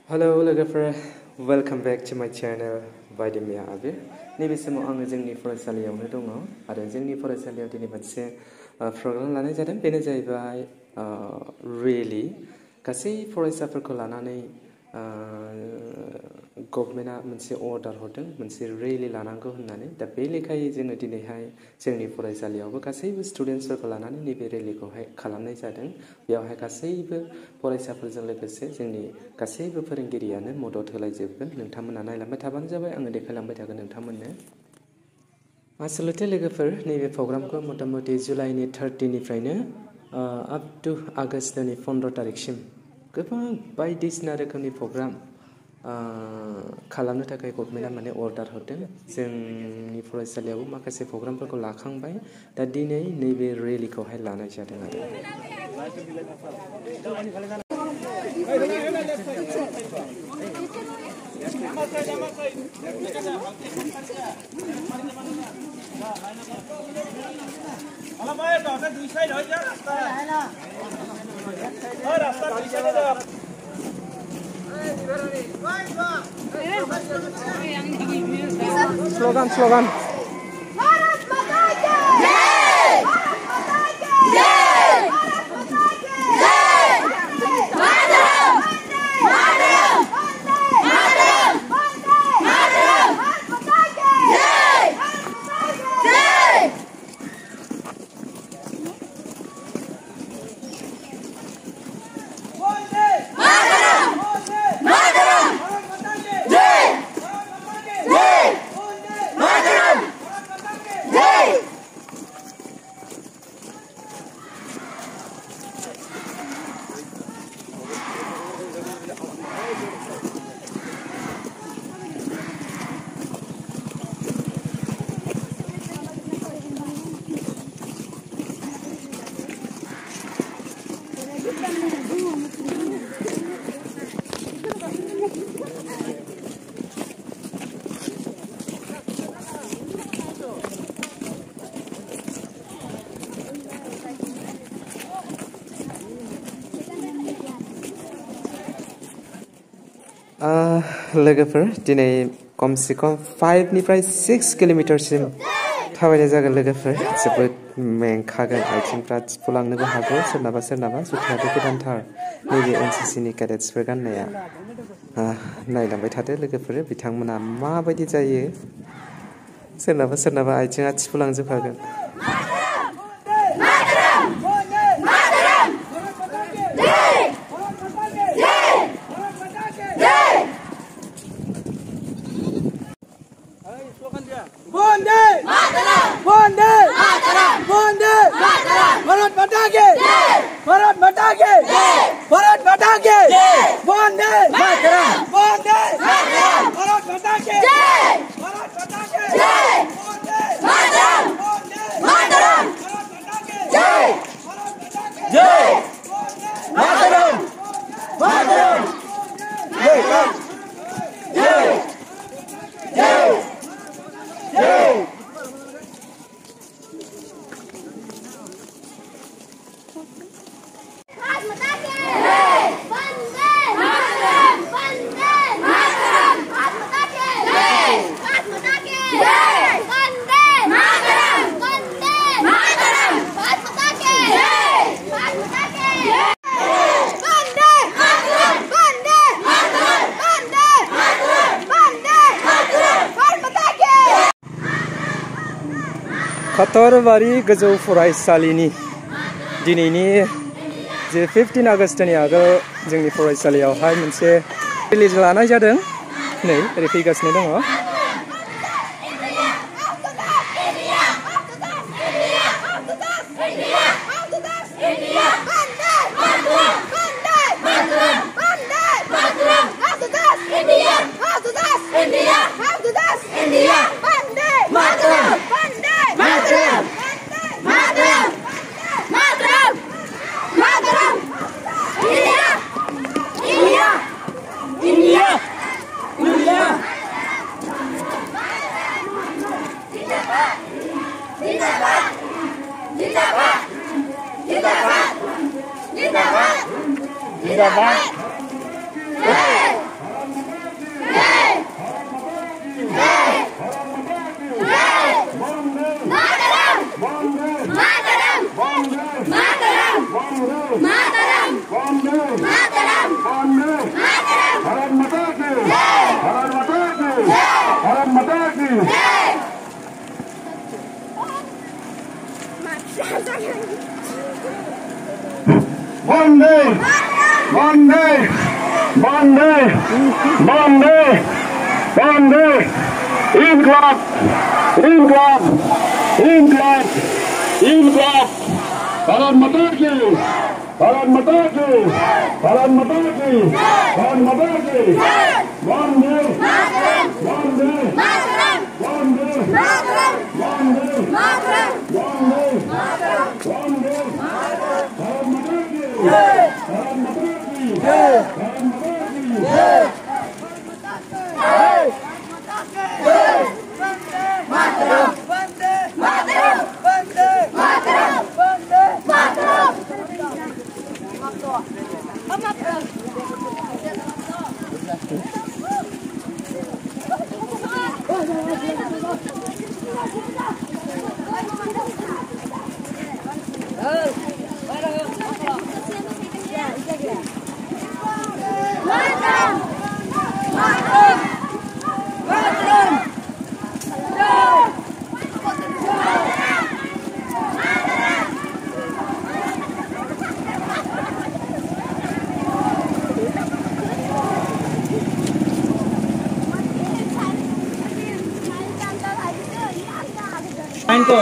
Hello लोगोफोर welcome back to my channel बायदेमिया आबिर नैबे समाव आङो जोंनि फरायसालियावनो दङ आरो जोंनि फरायसालियाव दिनै मोनसे प्रग्राम लानाय जादों बेनो जाहैबाय रेली गासै फरायसाफोरखौ लानानै गभर्नमेन्टआ मोनसे अर्डार हरदों मोनसे रेली लानांगौ होननानै दा बे लेखायै जोङो दिनैहाय जोंनि फरायसालियावबो गासैबो स्टुडेन्ट्सफोरखौ लानानै नैबे रेलीखौहाय खालामनाय जादों बेयावहाय गासैबो फरायसाफोरजों लोगोसे जोंनि गासैबो फोरोंगिरियानो मदद होलायजोबगोन नोंथांमोना नायलांबाय थाबानो जाबाय आङो देखायलांबाय थागोन नोंथांमोननो आसलते लोगोफोर नैबे प्रग्रामखौ मथा-मथि जुलाइनि 30 निफ्रायनो आप टु आगष्टनि 15 तारिखसिम गोबां बायदिसिना रोखोमनि प्रग्राम खालामनो थाखाय गभर्नमेन्टआ माने अर्डार हरदों जोंनि फरायसालियावबो माखासे प्रग्रामफोरखौ लाखांबाय दा दिनै नैबे रेलीखौहाय लानाय जादों आरो स्लोगान भारत माता की जय भारत माता की जय भारत माता की जय मातरम मातरम मातरम मातरम भारत माता की जय जय वंदे मातरम मातरम भारत माता की जय जय मातरम जय लोगोफोर दिनै कमसे कम 5 निफ्राय 6 किल'मिटारसिम थाबायनाय जागोन लोगोफोर जोबोद मेंखागोन आथिंफ्रा थिफुलांनोबो हागौ सोरनाबा जुथायाबो गोदानथार नैबे एनसिसिनि केडेट्सफोर गाननाया नायलांबाय थादो लोगोफोर बिथांमोना माबायदि जायो सोरनाबा आथिङा थिफुलांजोबखागोन वंदे मातरम वंदे मातरम वंदे मातरम भारत माता की जय भारत माता की जय भारत माता की जय वंदे मातरम वंदे मातरम भारत माता की जय भारत माता की जय वंदे मातरम मातरम भारत माता की जय जय मातरम मातरम जय जय जय जय भारत माता की जय वंदे मातरम वंदे मातरम भारत माता की जय भारत माता की जय वंदे मातरम वंदे मातरम भारत माता की जय भारत माता की जय वंदे मातरम वंदे मातरम वंदे मातरम वंदे मातरम भारत माता की खतरबारि गोजौ फरायसालिनि दिनैनि जे 15 आगष्टनि आगोल जोंनि फरायसालियावहाय मोनसे रेली लानाय जादों नै ओरै फैगासिनो दङ जिंदाबाद जिंदाबाद Bande, Bande, Bande, Inkılap, Inkılap, Inkılap, Inkılap. Bharat Mata ki, Bharat Mata ki, Bharat Mata ki, Bharat Mata ki. Bande, Bande, Bande, Bande, Bande, Bharat Mata ki, Bharat Mata ki, Bharat Mata ki. Line को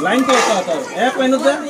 line को एक पहिनु त